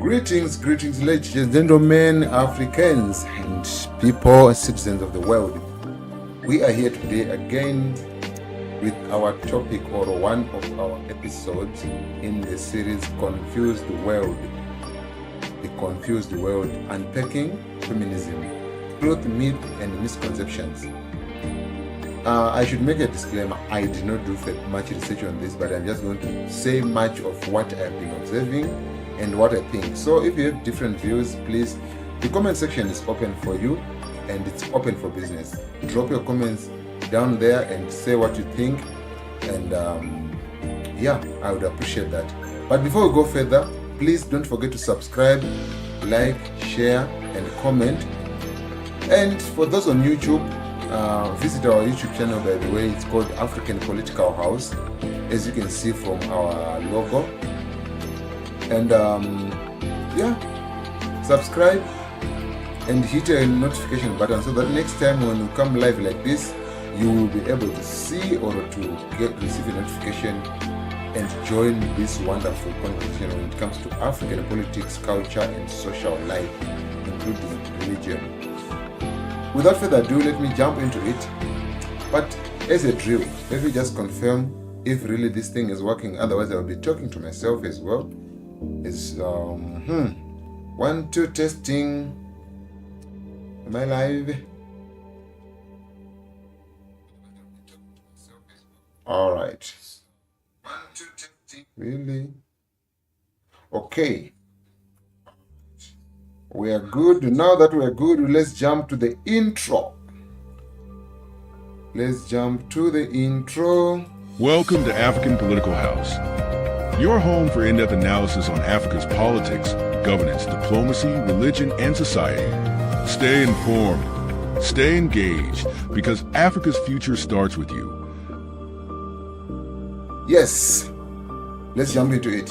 Greetings, ladies and gentlemen, Africans and people, citizens of the world. We are here today again with our topic or one of our episodes in the series Confused World. The Confused World, Unpacking Feminism, Truth, Myth and Misconceptions. I should make a disclaimer, I did not do much research on this, but I'm just going to say much of what I've been observing and what I think. So if you have different views, please, the comment section is open for you and it's open for business. Drop your comments down there and say what you think, and I would appreciate that. But before we go further, please don't forget to subscribe, like, share and comment. And for those on YouTube, visit our YouTube channel, by the way. It's called African Political House, as you can see from our logo. And subscribe and hit a notification button so that next time when we come live like this, you will be able to see or to receive a notification and join this wonderful conversation when it comes to African politics, culture and social life, including religion. Without further ado, let me jump into it. But as a drill, let me just confirm if really this thing is working. Otherwise, I'll be talking to myself as well. It's 1, 2 testing. Am I live? All right. 1, 2 testing. Really? Okay. We are good. Now that we are good, let's jump to the intro. Welcome to African Political House, your home for in-depth analysis on Africa's politics, governance, diplomacy, religion, and society. Stay informed, stay engaged, because Africa's future starts with you. Yes, let's jump into it.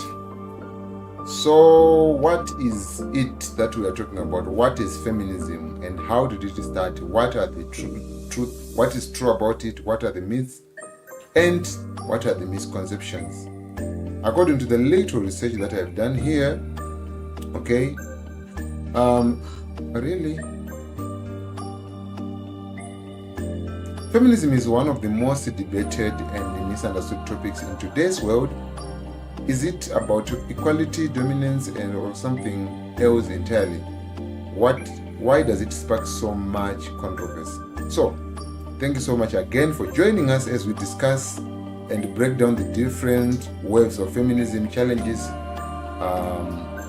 So what is it that we are talking about? What is feminism and how did it start? What are the truth? What is true about it? What are the myths? And what are the misconceptions? According to the little research that I've done here, okay, feminism is one of the most debated and misunderstood topics in today's world. Is it about equality, dominance, and or something else entirely? Why does it spark so much controversy? So, thank you so much again for joining us as we discuss and break down the different waves of feminism, challenges,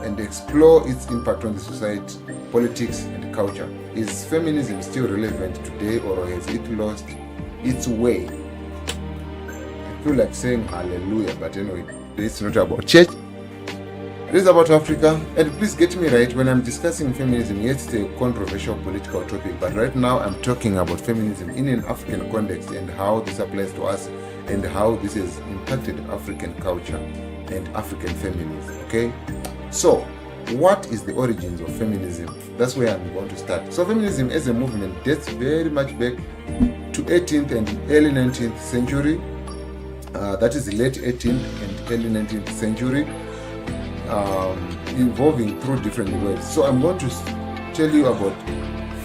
and explore its impact on the society, politics, and culture. Is feminism still relevant today, or has it lost its way? I feel like saying hallelujah, but anyway, it's not about church. It is about Africa. And please get me right, when I'm discussing feminism, yes, it's a controversial political topic, but right now I'm talking about feminism in an African context and how this applies to us and how this has impacted African culture and African families. Okay, so what is the origins of feminism? That's where I'm going to start. So feminism as a movement dates very much back to 18th and early 19th century. That is the late 18th and early 19th century, evolving through different waves. So I'm going to tell you about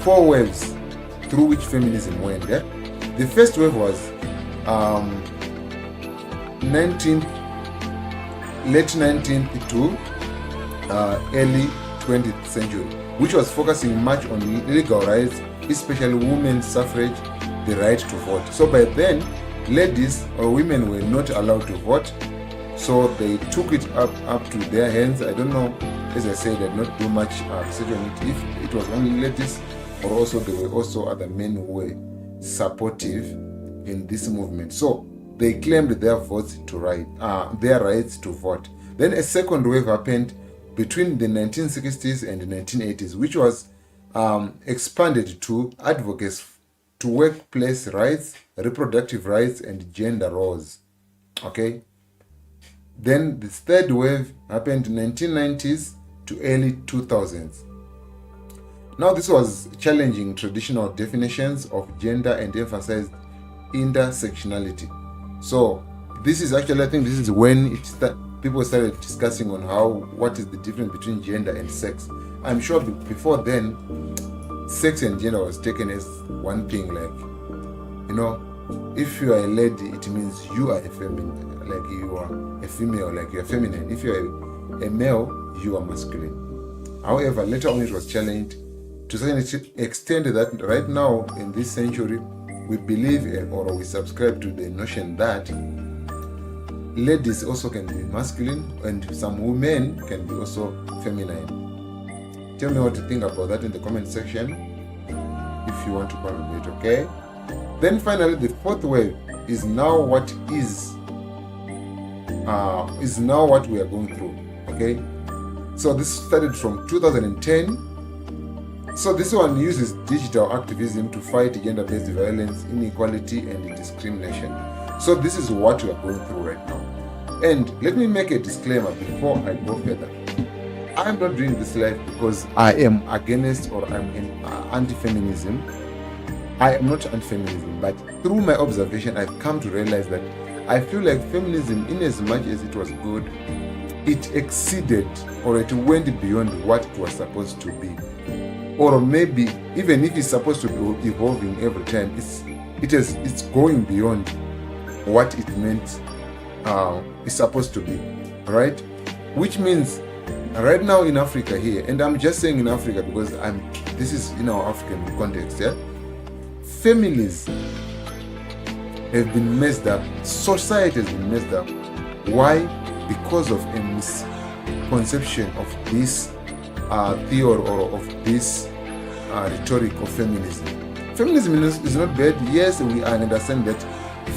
4 waves through which feminism went. Yeah? The first wave was late 19th to early 20th century, which was focusing much on legal rights, especially women's suffrage, the right to vote. So by then, ladies or women were not allowed to vote, so they took it up to their hands. I don't know, as I said, I did not do much research on it, if it was only ladies or also there were also other men who were supportive in this movement. So they claimed their their rights to vote. Then a second wave happened between the 1960s and the 1980s, which was expanded to advocates to workplace rights, reproductive rights, and gender roles. Okay. Then the third wave happened in 1990s to early 2000s. Now this was challenging traditional definitions of gender and emphasized intersectionality. So this is actually, I think this is when people started discussing on what is the difference between gender and sex. I'm sure before then, sex and gender was taken as one thing. Like, if you are a lady, it means you are a feminine, like you are a female, like you are feminine. If you are a male, you are masculine. However, later on it was challenged to such an extent that right now in this century, we believe or we subscribe to the notion that ladies also can be masculine and some women can be also feminine. Tell me what you think about that in the comment section if you want to contribute, okay? Then finally, the fourth wave is now what now what we are going through, okay? So this started from 2010. So this one uses digital activism to fight gender-based violence, inequality, and discrimination. So this is what we are going through right now. And let me make a disclaimer before I go further. I'm not doing this live because I am against or I'm anti-feminism. I am not anti-feminism, but through my observation, I've come to realize that I feel like feminism, in as much as it was good, it exceeded or it went beyond what it was supposed to be. Or maybe even if it's supposed to be evolving every time, it's going beyond what it meant it's supposed to be, right? Which means right now in Africa here, and I'm just saying in Africa because this is in our African context, yeah. Families have been messed up. Society has been messed up. Why? Because of a misconception of this theory or of this rhetoric of feminism. Feminism is not bad. Yes, we understand that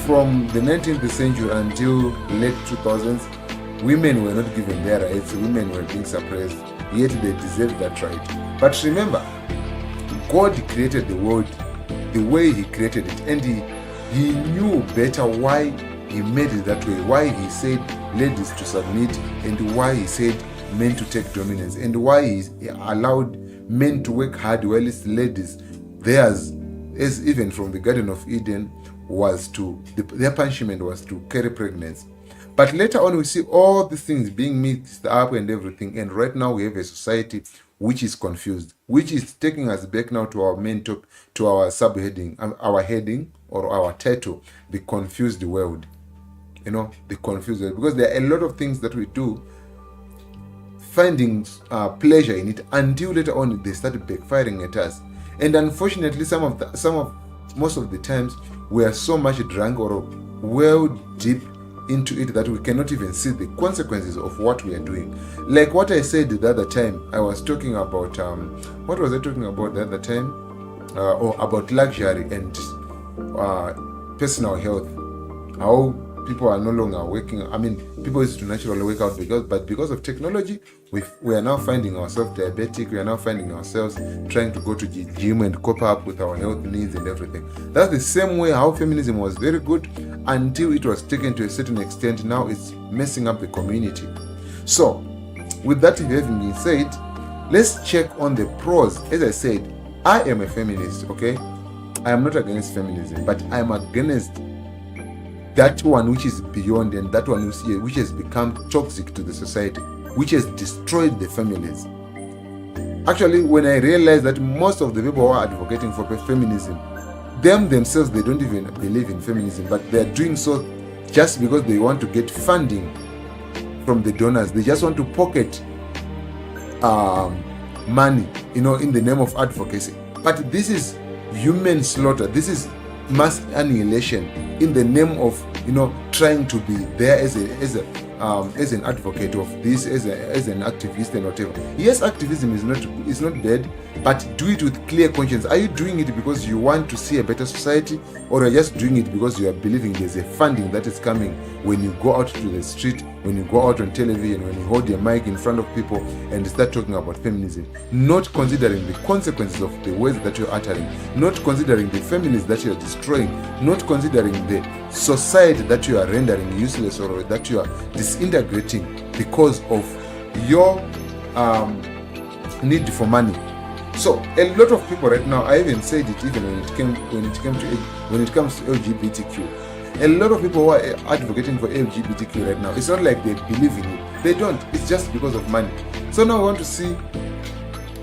from the 19th century until late 2000s, women were not given their rights. Women were being suppressed, yet they deserved that right. But remember, God created the world the way He created it, and He knew better why He made it that way, why He said ladies to submit, and why He said men to take dominance, and why He allowed men to work hard while it's ladies, theirs, as even from the Garden of Eden, their punishment was to carry pregnancy. But later on we see all these things being mixed up and everything, and right now we have a society which is confused, which is taking us back now to our main topic, to our subheading, our heading or our title, the confused world. The confused world, because there are a lot of things that we do finding pleasure in it until later on they start backfiring at us. And unfortunately, most of the times we are so much drunk or well deep into it that we cannot even see the consequences of what we are doing. Like what I said the other time, I was talking about what was I talking about the other time? About luxury and personal health. How people are no longer waking. People used to naturally wake up because of technology, we are now finding ourselves diabetic. We are now finding ourselves trying to go to the gym and cope up with our health needs and everything. That's the same way how feminism was very good until it was taken to a certain extent. Now it's messing up the community. So, with that having been said, let's check on the pros. As I said, I am a feminist, okay? I am not against feminism, but I am against that one which is beyond, and that one which has become toxic to the society, which has destroyed the families. Actually, when I realized that most of the people who are advocating for feminism, themselves, they don't even believe in feminism, but they're doing so just because they want to get funding from the donors. They just want to pocket money, in the name of advocacy. But this is human slaughter. This is mass annihilation in the name of trying to be there as an advocate of this, as an activist and whatever. Yes, activism is not bad, but do it with clear conscience. Are you doing it because you want to see a better society, or are you just doing it because you are believing there's a funding that is coming when you go out to the street, when you go out on television, when you hold your mic in front of people and start talking about feminism, not considering the consequences of the words that you're uttering, not considering the feminists that you're destroying, not considering the society that you are rendering useless or that you are disintegrating because of your need for money. So a lot of people right now, I even said it even when it comes to LGBTQ, A lot of people who are advocating for LGBTQ right now, it's not like they believe in it. They don't. It's just because of money. So now I want to see.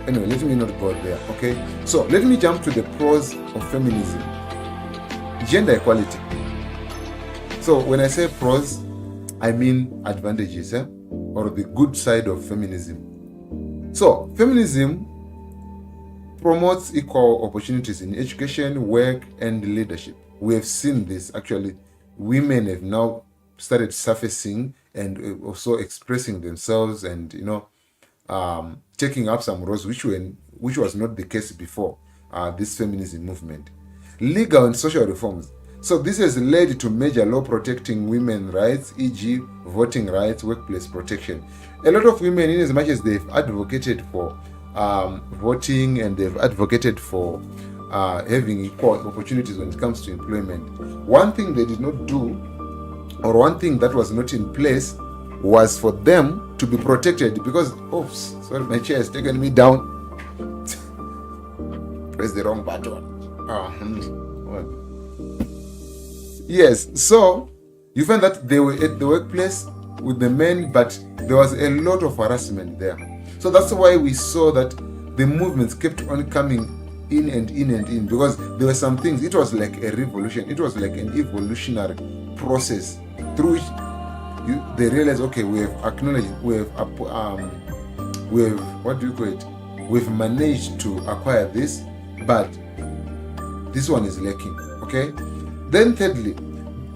Anyway, let me not go there, okay? So let me jump to the pros of feminism. Gender equality. So when I say pros, I mean advantages, or the good side of feminism. So feminism promotes equal opportunities in education, work, and leadership. We have seen this actually. Women have now started surfacing and also expressing themselves, and taking up some roles which was not the case before this feminism movement. Legal and social reforms. So this has led to major law protecting women's rights, e.g. voting rights, workplace protection. A lot of women, in as much as they've advocated for voting and they've advocated for having equal opportunities when it comes to employment, one thing they did not do, or one thing that was not in place, was for them to be protected, because sorry, my chair has taken me down. Press the wrong button. Yes, so you find that they were at the workplace with the men, but there was a lot of harassment there. So that's why we saw that the movements kept on coming in and in and in, because there were some things. It was like a revolution. It was like an evolutionary process through which they realized, okay, we have acknowledged, we've what do you call it? We've managed to acquire this, but this one is lacking. Okay. Then thirdly,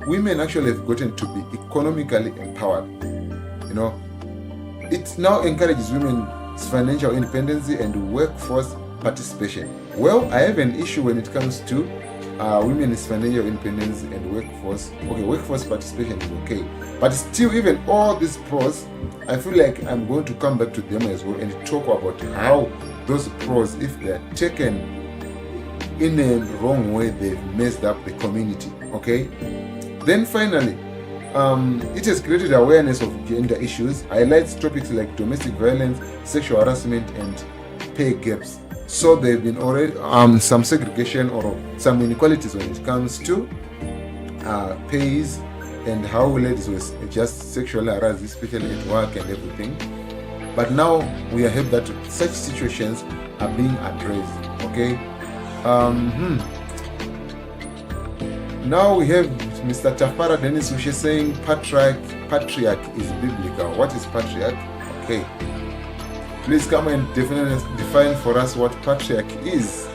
women actually have gotten to be economically empowered. It now encourages women's financial independence and workforce participation. Well, I have an issue when it comes to women's financial independence and workforce. Okay, workforce participation is okay, but still, even all these pros, I feel like I'm going to come back to them as well and talk about how those pros, if they're taken in a wrong way, they've messed up the community. Okay. Then finally, it has created awareness of gender issues, highlights topics like domestic violence, sexual harassment, and pay gaps. So there have been already some segregation or some inequalities when it comes to pays and how ladies were just sexually harassed, especially at work and everything. But now we are happy that such situations are being addressed. Okay. Now we have Mr. Tafara Dennis Ushe saying patriarch is biblical. What is patriarch? Okay. Please come and define for us what patriarch is.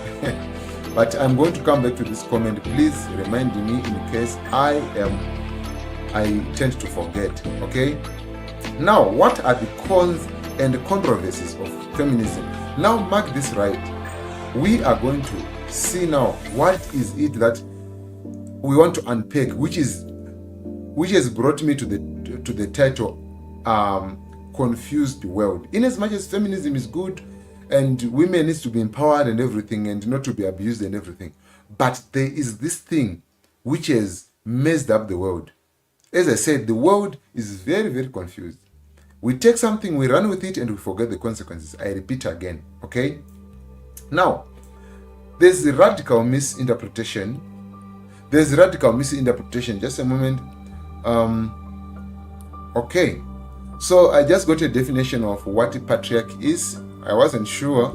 But I'm going to come back to this comment. Please remind me in case I tend to forget. Okay. Now, what are the cons and controversies of feminism? Now, mark this right. We are going to see now what is it that we want to unpack, which has brought me to the title Confused World. In as much as feminism is good and women needs to be empowered and everything and not to be abused and everything, but there is this thing which has messed up the world. As I said, the world is very, very confused. We take something, we run with it, and we forget the consequences. I repeat again. Okay. Now, there's a radical misinterpretation. Just a moment. Okay. So I just got a definition of what a patriarch is. I wasn't sure.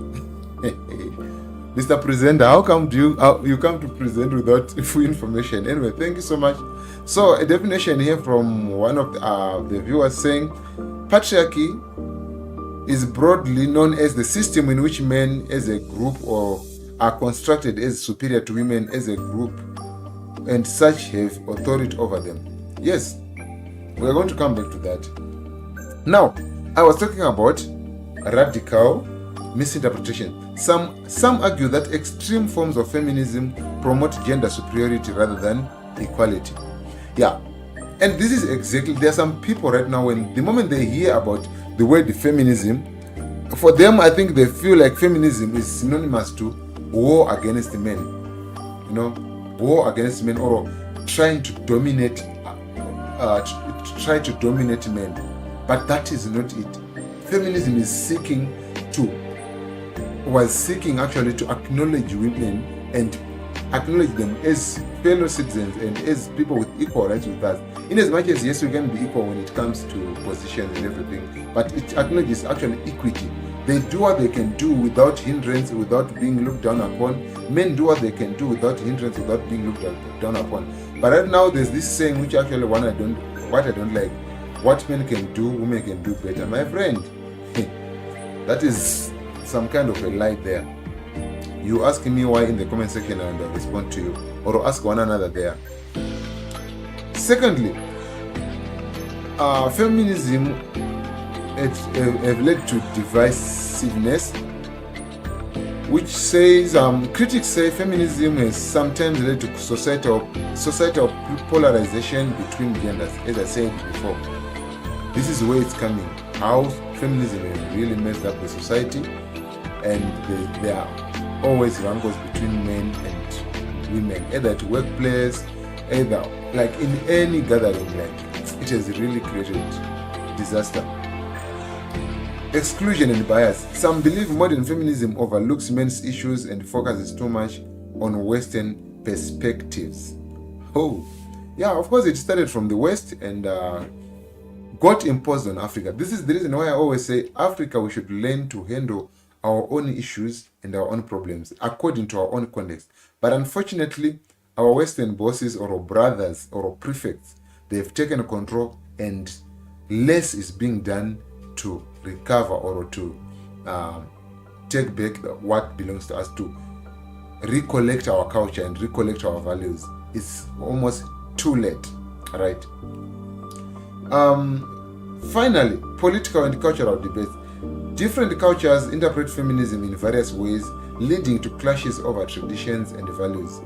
Mr. Presenter, how come you come to present without full information? Anyway, thank you so much. So a definition here from one of the viewers saying, patriarchy is broadly known as the system in which men as a group or are constructed as superior to women as a group, and such have authority over them. Yes, we are going to come back to that. Now, I was talking about radical misinterpretation. Some argue that extreme forms of feminism promote gender superiority rather than equality. Yeah, and this is exactly, there are some people right now, when the moment they hear about the word feminism, for them, I think they feel like feminism is synonymous to war against men. War against men, or trying to dominate, men. But that is not it. Feminism was seeking actually to acknowledge women and acknowledge them as fellow citizens and as people with equal rights with us. In as much as, yes, we can be equal when it comes to positions and everything, but it acknowledges actually equity. They do what they can do without hindrance, without being looked down upon. Men do what they can do without hindrance, without being looked down upon. But right now, there's this saying which actually what I don't like. What men can do, women can do better. My friend, that is some kind of a lie there. You ask me why in the comment section and I'll respond to you, or ask one another there. Secondly, feminism have led to divisiveness, which says critics say feminism has sometimes led to societal polarization between genders. As I said before, this is where it's coming. How feminism has really messed up the society, and there are always wrangles between men and women, either at workplace, either like in any gathering. Like, it has really created disaster. Exclusion and bias. Some believe modern feminism overlooks men's issues and focuses too much on Western perspectives. Oh, yeah, of course it started from the West and got imposed on Africa. This is the reason why I always say Africa, we should learn to handle our own issues and our own problems according to our own context. But unfortunately, our Western bosses or brothers or prefects, they've taken control and less is being done to recover or to take back what belongs to us, to recollect our culture and recollect our values. It's almost too late, right? Finally, political and cultural debates. Different cultures interpret feminism in various ways, leading to clashes over traditions and values.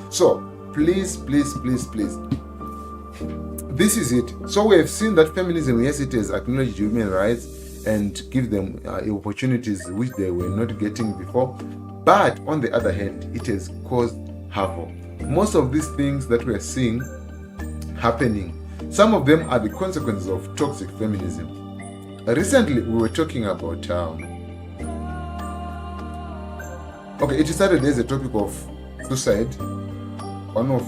So, please, this is it. So we have seen that feminism, yes, it has acknowledged human rights and give them opportunities which they were not getting before. But on the other hand, it has caused havoc. Most of these things that we are seeing happening, some of them are the consequences of toxic feminism. Recently, we were talking about, it started as a topic of suicide. One of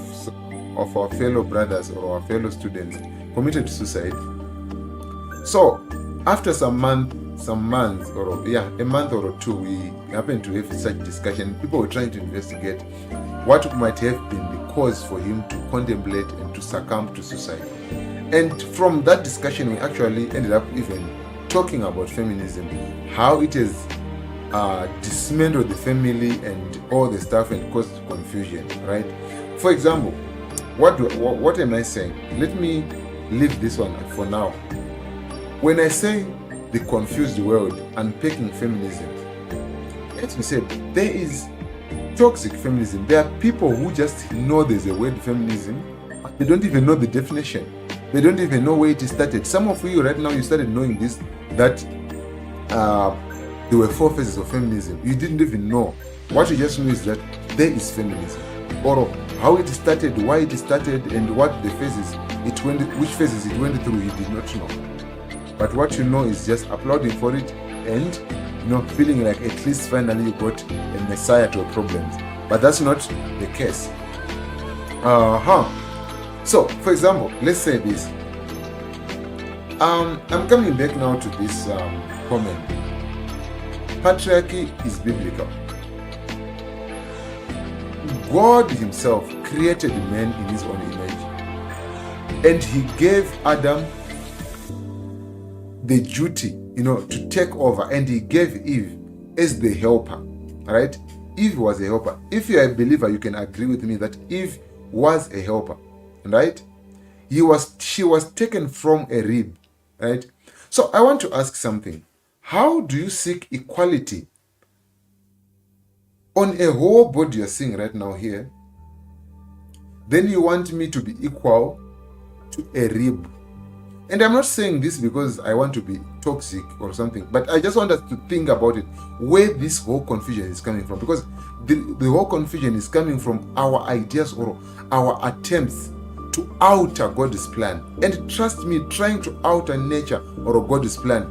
our fellow brothers or our fellow students committed suicide. So, after a month or two, we happened to have such discussion. People were trying to investigate what might have been the cause for him to contemplate and to succumb to suicide. And from that discussion, we actually ended up even talking about feminism, how it has dismantled the family and all the stuff and caused confusion, right? For example, what am I saying? Let me leave this one for now. When I say the confused world, unpacking feminism, let me say there is toxic feminism. There are people who just know there's a word feminism, but they don't even know the definition. They don't even know where it started. Some of you right now, you started knowing this, that there were 4 phases of feminism. You didn't even know. What you just know is that there is feminism, or how it started, why it started, and what the phases it went, which phases it went through. You did not know. But what you know is just applauding for it and feeling like at least finally you got a messiah to your problems. But that's not the case. So, for example, let's say this. I'm coming back now to this comment. Patriarchy is biblical. God himself created man in his own image. And he gave Adam the duty, to take over. And he gave Eve as the helper, right? Eve was a helper. If you are a believer, you can agree with me that Eve was a helper, right? She was taken from a rib, right? So I want to ask something. How do you seek equality on a whole body you're seeing right now here? Then you want me to be equal to a rib. And I'm not saying this because I want to be toxic or something, but I just want us to think about it, where this whole confusion is coming from. Because the whole confusion is coming from our ideas or our attempts to alter God's plan. And trust me, trying to alter nature or God's plan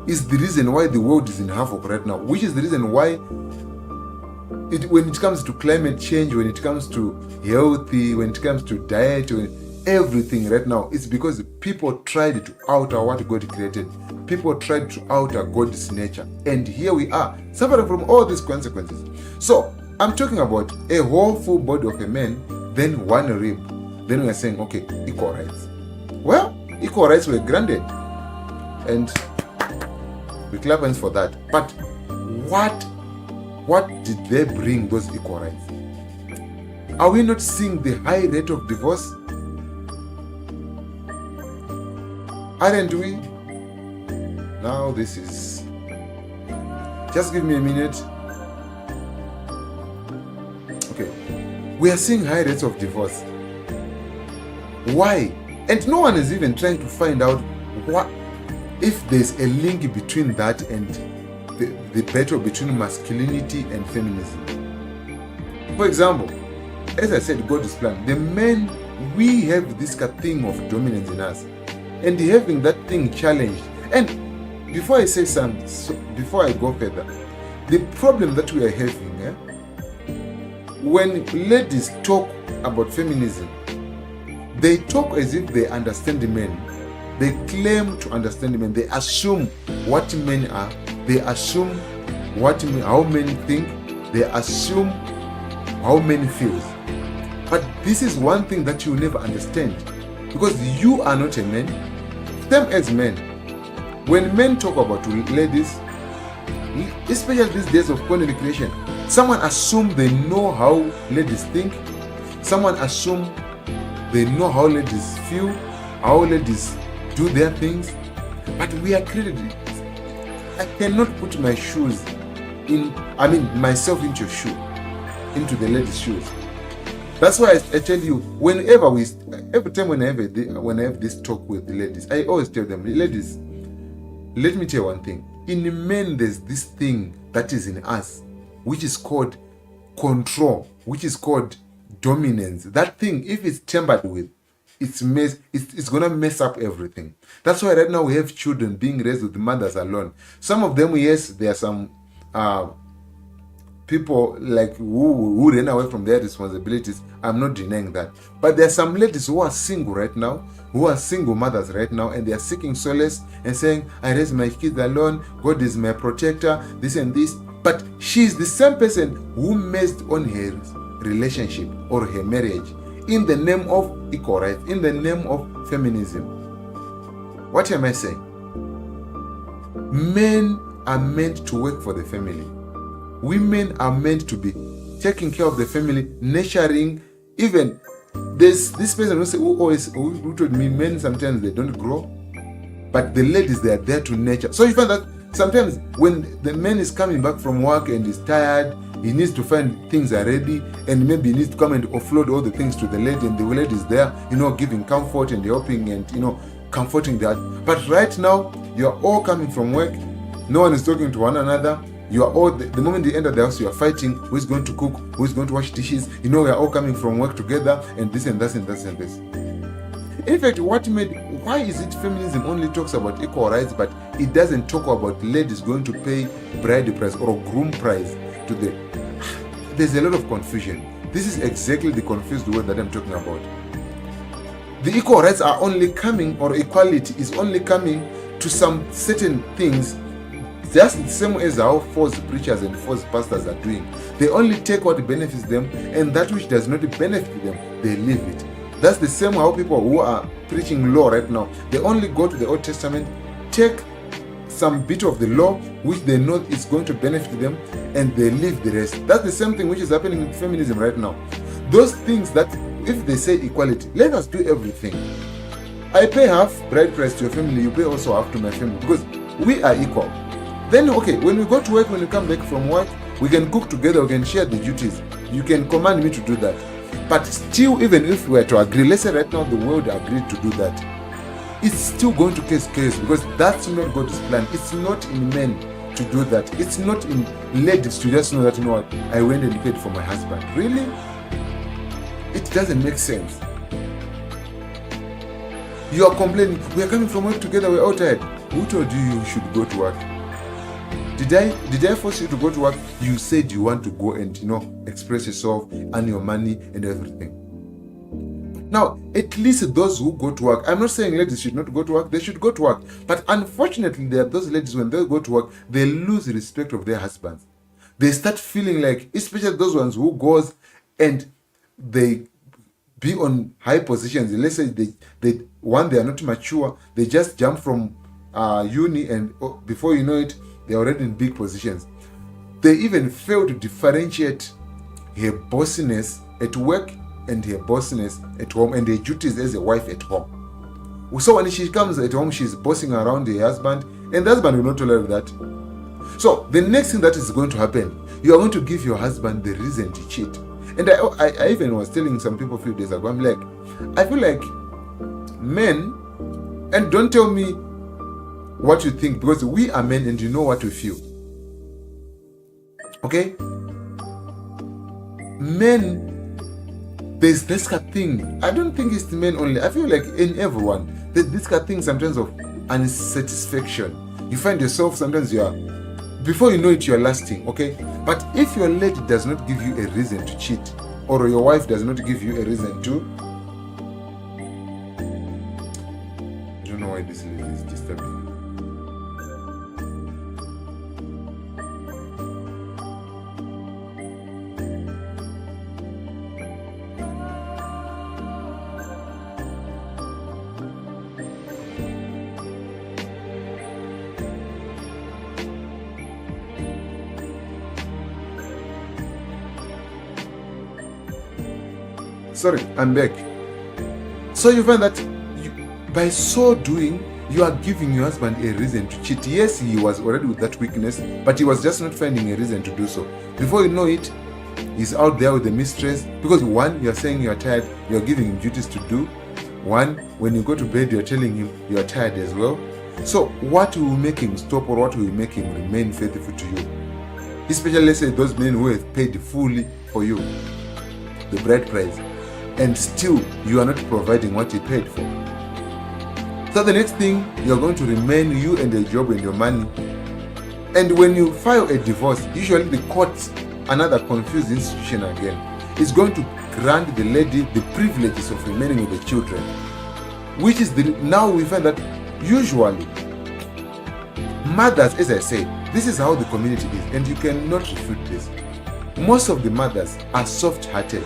is the reason why the world is in havoc right now, which is the reason why when it comes to climate change, when it comes to healthy, when it comes to diet, everything right now, it's because people tried to alter what God created. People tried to alter God's nature. And here we are, suffering from all these consequences. So, I'm talking about a whole full body of a man, then one rib. Then we are saying, okay, equal rights. Well, equal rights were granted. And we clap hands for that. But what did they bring, those equal rights? Are we not seeing the high rate of divorce? Aren't we? Now this is... Just give me a minute. Okay. We are seeing high rates of divorce. Why? And no one is even trying to find out what if there's a link between that and the battle between masculinity and feminism. For example, as I said, God's plan. The men, we have this thing of dominance in us, and having that thing challenged. And before I say something, before I go further, the problem that we are having, when ladies talk about feminism, they talk as if they understand the men. They claim to understand the men. They assume what men are. They assume how men think. They assume how men feel. But this is one thing that you will never understand, because you are not a man. Them as men. When men talk about ladies, especially these days of content creation, someone assumes they know how ladies think. Someone assumes they know how ladies feel, how ladies do their things. But we are created. I cannot put my shoes myself into your shoe, into the lady's shoes. That's why I tell you, every time when I have this talk with the ladies, I always tell them, ladies, let me tell you one thing. In men, there's this thing that is in us, which is called control, which is called dominance. That thing, if it's tampered with, it's gonna mess up everything. That's why right now we have children being raised with mothers alone. Some of them, yes, there are some people like who ran away from their responsibilities. I'm not denying that. But there are some ladies who are single right now, who are single mothers right now, and they are seeking solace and saying, I raise my kids alone, God is my protector, this and this. But she's the same person who messed on her relationship or her marriage in the name of equal rights, in the name of feminism. What am I saying? Men are meant to work for the family. Women are meant to be taking care of the family, nurturing. Even there's this person who told me men sometimes they don't grow, but the ladies, they are there to nurture. So you find that sometimes when the man is coming back from work and is tired, he needs to find things are ready, and maybe he needs to come and offload all the things to the lady, and the lady is there, giving comfort and helping and comforting that. But right now, you are all coming from work, no one is talking to one another. You are all, the moment you enter the house, you are fighting who is going to cook, who is going to wash dishes. We are all coming from work together, and this and that and that and this. In fact, why is it feminism only talks about equal rights, but it doesn't talk about ladies going to pay bride price or groom price to there's a lot of confusion. This is exactly the confused word that I'm talking about. The equal rights are only coming, or equality is only coming to some certain things, just the same as how false preachers and false pastors are doing. They only take what benefits them, and that which does not benefit them, they leave it. That's the same how people who are preaching law right now, they only go to the Old Testament, take some bit of the law which they know is going to benefit them, and they leave the rest. That's the same thing which is happening in feminism right now. Those things that, if they say equality, let us do everything. I pay half bride price to your family, you pay also half to my family, because we are equal. Then, okay, when we go to work, when we come back from work, we can cook together, we can share the duties. You can command me to do that. But still, even if we were to agree, let's say right now the world agreed to do that, it's still going to cause chaos, because that's not God's plan. It's not in men to do that. It's not in ladies to just know that, I went and paid for my husband. Really? It doesn't make sense. You are complaining, we are coming from work together, we're all tired. Who told you you should go to work? Did I force you to go to work? You said you want to go and express yourself, earn your money and everything. Now, at least those who go to work, I'm not saying ladies should not go to work, they should go to work. But unfortunately, there are those ladies, when they go to work, they lose respect of their husbands. They start feeling like, especially those ones who goes and they be on high positions. Let's say they are not mature, they just jump from uni, and before you know it, they're already in big positions. They even fail to differentiate her bossiness at work and her bossiness at home, and her duties as a wife at home. So when she comes at home, she's bossing around her husband, and the husband will not tolerate that. So the next thing that is going to happen, you are going to give your husband the reason to cheat. And I even was telling some people a few days ago, I'm like, I feel like men, and don't tell me what you think, because we are men and you know what we feel. Okay? Men, there's this kind of thing. I don't think it's the men only. I feel like in everyone, there's this kind of thing sometimes of unsatisfaction. You find yourself sometimes before you know it, you're lasting, okay? But if your lady does not give you a reason to cheat, or your wife does not give you a reason to, I don't know why this lady is disturbing. Sorry, I'm back. So you find that by so doing, you are giving your husband a reason to cheat. Yes, he was already with that weakness, but he was just not finding a reason to do so. Before you know it, he's out there with the mistress, because one, you're saying you're tired, you're giving him duties to do. One, when you go to bed, you're telling him you're tired as well. So what will make him stop, or what will make him remain faithful to you? Especially, let's say, those men who have paid fully for you, the bride price, and still you are not providing what he paid for. So the next thing, you're going to remain you and your job and your money. And when you file a divorce, usually the court, another confused institution again, is going to grant the lady the privileges of remaining with the children. Which is now we find that usually mothers, as I said, this is how the community is, and you cannot refute this. Most of the mothers are soft-hearted.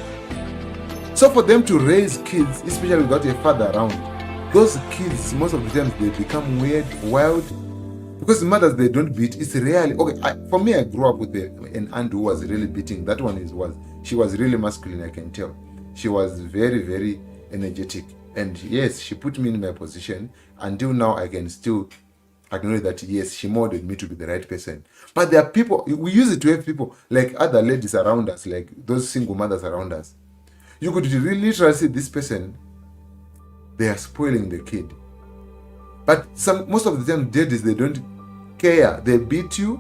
So for them to raise kids, especially without a father around, those kids, most of the time, they become weird, wild, because the mothers, they don't beat. It's rarely, okay, for me, I grew up with an aunt who was really beating. That one she was really masculine, I can tell. She was very, very energetic. And yes, she put me in my position. Until now, I can still acknowledge that, yes, she molded me to be the right person. But there are people, we use it to have people like other ladies around us, like those single mothers around us. You could really literally see this person, they are spoiling the kid. But most of the time, daddies, they don't care. They beat you,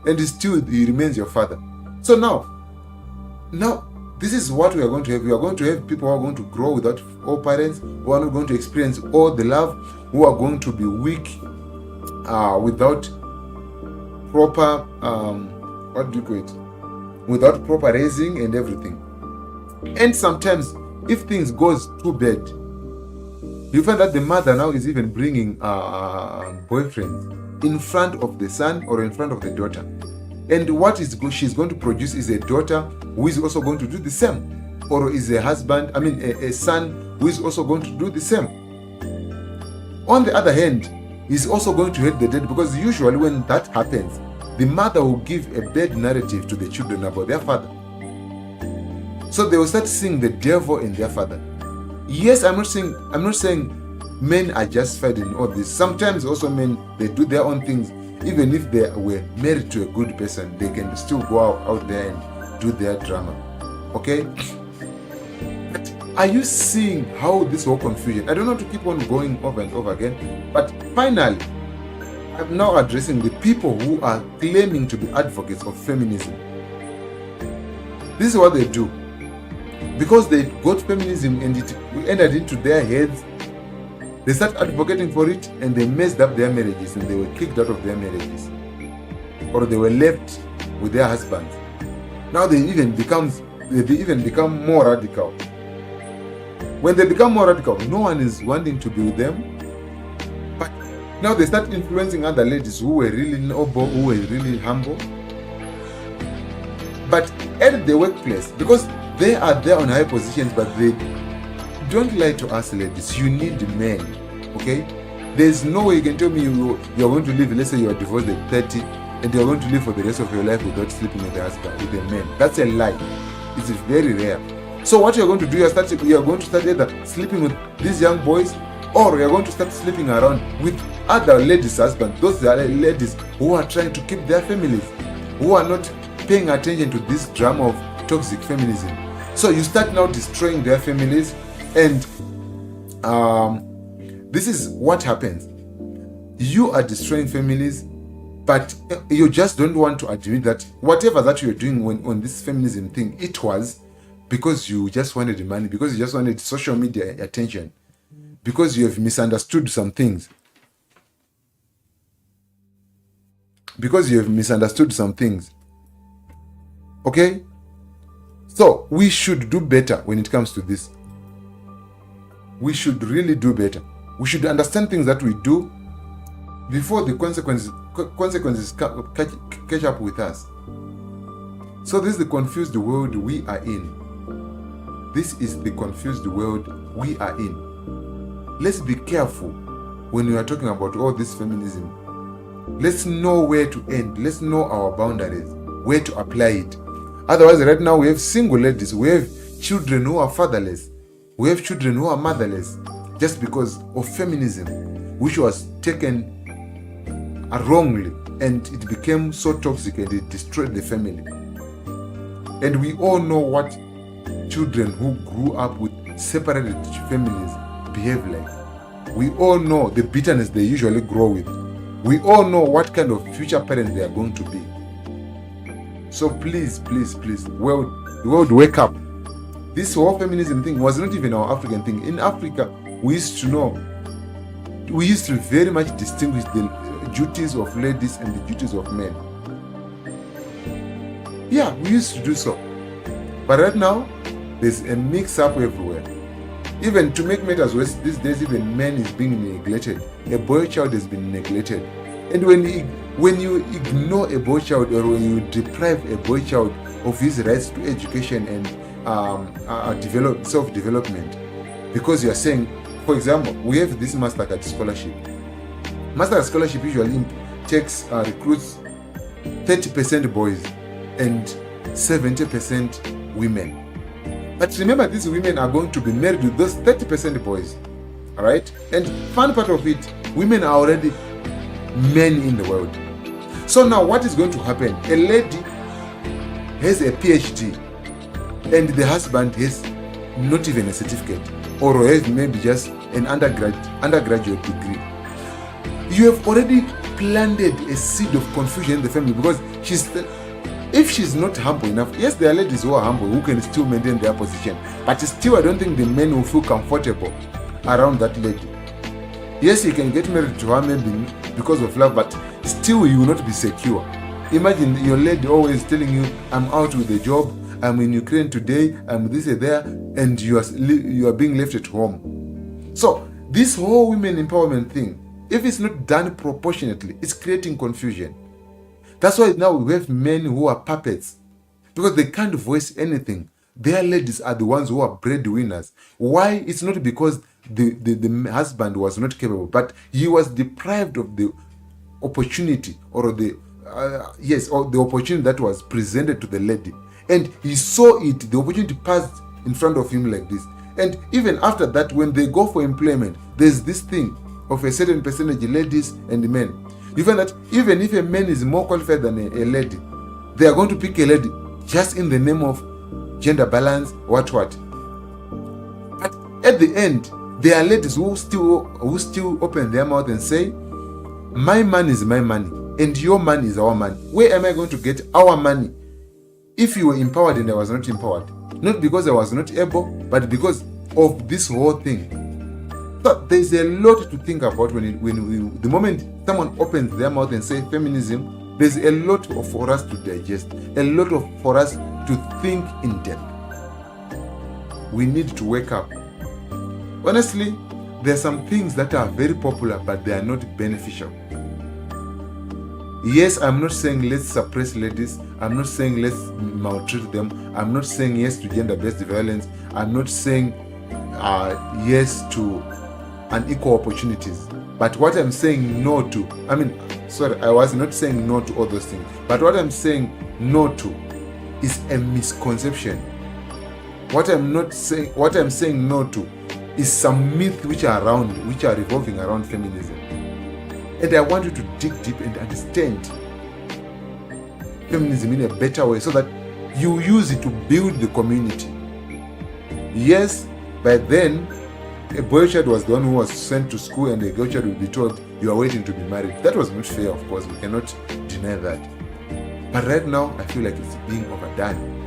and still he remains your father. So now, this is what we are going to have. We are going to have people who are going to grow without all parents, who are not going to experience all the love, who are going to be weak without proper, without proper raising and everything. And sometimes, if things goes too bad, you find that the mother now is even bringing boyfriends in front of the son or in front of the daughter. And what she's going to produce is a daughter who is also going to do the same, or is a son who is also going to do the same. On the other hand, he's also going to hate the dad, because usually when that happens, the mother will give a bad narrative to the children about their father. So they will start seeing the devil in their father. Yes, I'm not saying men are justified in all this. Sometimes also men, they do their own things. Even if they were married to a good person, they can still go out there and do their drama. Okay? But are you seeing how this whole confusion? I don't want to keep on going over and over again. But finally, I'm now addressing the people who are claiming to be advocates of feminism. This is what they do. Because they got feminism and it entered into their heads, they start advocating for it, and they messed up their marriages, and they were kicked out of their marriages. or they were left with their husbands. Now they even become more radical. When they become more radical, no one is wanting to be with them. But now they start influencing other ladies who were really noble, who were really humble. But at the workplace, because they are there on high positions, but they don't lie to us ladies. You need men, okay? There's no way you can tell me you're going to live, let's say you're divorced at 30, and you're going to live for the rest of your life without sleeping with a husband, with a man. That's a lie. It's very rare. So what you're going to do, you're going to start either sleeping with these young boys, or you're going to start sleeping around with other ladies' husbands. Those are ladies who are trying to keep their families, who are not paying attention to this drama of toxic feminism. So you start now destroying their families, and this is what happens. You are destroying families, but you just don't want to admit that whatever that you're doing on this feminism thing, it was because you just wanted money, because you just wanted social media attention, because you have misunderstood some things. Okay? So we should do better when it comes to this. We should really do better. We should understand things that we do before the consequences catch up with us. So this is the confused world we are in. This is the confused world we are in. Let's be careful when we are talking about all this feminism. Let's know where to end. Let's know our boundaries, where to apply it. Otherwise, right now we have single ladies, we have children who are fatherless, we have children who are motherless, just because of feminism, which was taken wrongly, and it became so toxic and it destroyed the family. And we all know what children who grew up with separated families behave like. We all know the bitterness they usually grow with. We all know what kind of future parents they are going to be. So please, world, wake up. This whole feminism thing was not even our African thing. In Africa, we used to very much distinguish the duties of ladies and the duties of men. Yeah, we used to do so. But right now, there's a mix-up everywhere. Even to make matters worse, these days even men is being neglected. A boy child has been neglected. And when you ignore a boy child, or when you deprive a boy child of his rights to education and self-development, because you are saying, for example, we have this Mastercard scholarship. Mastercard scholarship usually recruits 30% boys and 70% women. But remember, these women are going to be married with those 30% boys. Alright? And fun part of it, women are already men in the world. So now what is going to happen? A lady has a PhD and the husband has not even a certificate, or has maybe just an undergraduate degree. You have already planted a seed of confusion in the family, because if she's not humble enough, yes, there are ladies who are humble who can still maintain their position, but still I don't think the men will feel comfortable around that lady. Yes, you can get married to her maybe because of love, but still you will not be secure. Imagine your lady always telling you, I'm out with a job, I'm in Ukraine today, I'm this and there, and you are being left at home. So this whole women empowerment thing, if it's not done proportionately, it's creating confusion. That's why now we have men who are puppets, because they can't voice anything. Their ladies are the ones who are breadwinners. Why? It's not because the husband was not capable, but he was deprived of the opportunity, or the opportunity that was presented to the lady, and he saw it. The opportunity passed in front of him like this, and even after that, when they go for employment, there's this thing of a certain percentage ladies and men. You find that even if a man is more qualified than a lady, they are going to pick a lady just in the name of gender balance, what. But at the end, there are ladies who still open their mouth and say, my money is my money and your money is our money. Where am I going to get our money if you were empowered and I was not empowered? Not because I was not able, but because of this whole thing. So there's a lot to think about the moment someone opens their mouth and say feminism, There's a lot for us to digest, a lot for us to think in depth. We need to wake up. Honestly, there are some things that are very popular, but they are not beneficial. Yes, I'm not saying let's suppress ladies. I'm not saying let's maltreat them. I'm not saying yes to gender-based violence. I'm not saying yes to unequal opportunities. But what I'm saying no to, I was not saying no to all those things. But what I'm saying no to is a misconception. What I'm saying no to is some myths which are revolving around feminism. And I want you to dig deep and understand feminism in a better way so that you use it to build the community. Yes, but then a boy child was the one who was sent to school and a girl child will be told you are waiting to be married. That was not fair, of course, we cannot deny that. But right now, I feel like it's being overdone.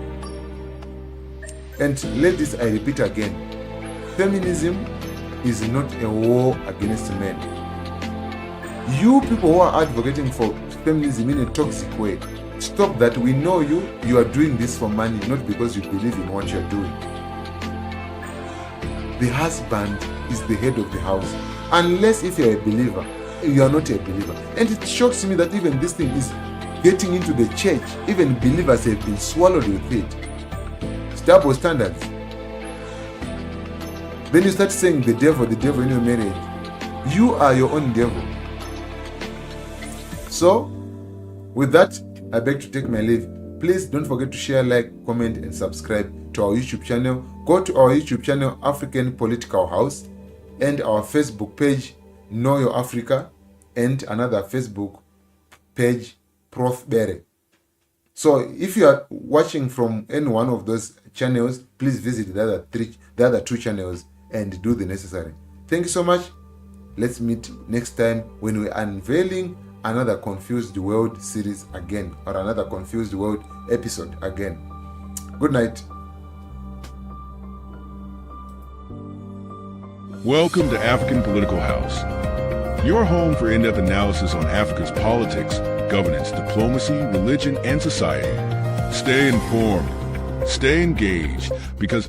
And ladies, I repeat again, feminism is not a war against men. You people who are advocating for feminism in a toxic way, stop that. We know you are doing this for money, not because you believe in what you're doing. The husband is the head of the house. Unless if you're a believer, you are not a believer. And it shocks me that even this thing is getting into the church. Even believers have been swallowed with it. It's double standards. Then you start saying the devil in your marriage. You are your own devil. So, with that, I beg to take my leave. Please don't forget to share, like, comment, and subscribe to our YouTube channel. Go to our YouTube channel, African Political House, and our Facebook page, Know Your Africa, and another Facebook page, Prof. Bere. So, if you are watching from any one of those channels, please visit the other two channels and do the necessary. Thank you so much. Let's meet next time when we are unveiling another Confused World series again, or another Confused World episode again. Good night. Welcome to African Political House, your home for in-depth analysis on Africa's politics, governance, diplomacy, religion, and society. Stay informed, stay engaged, because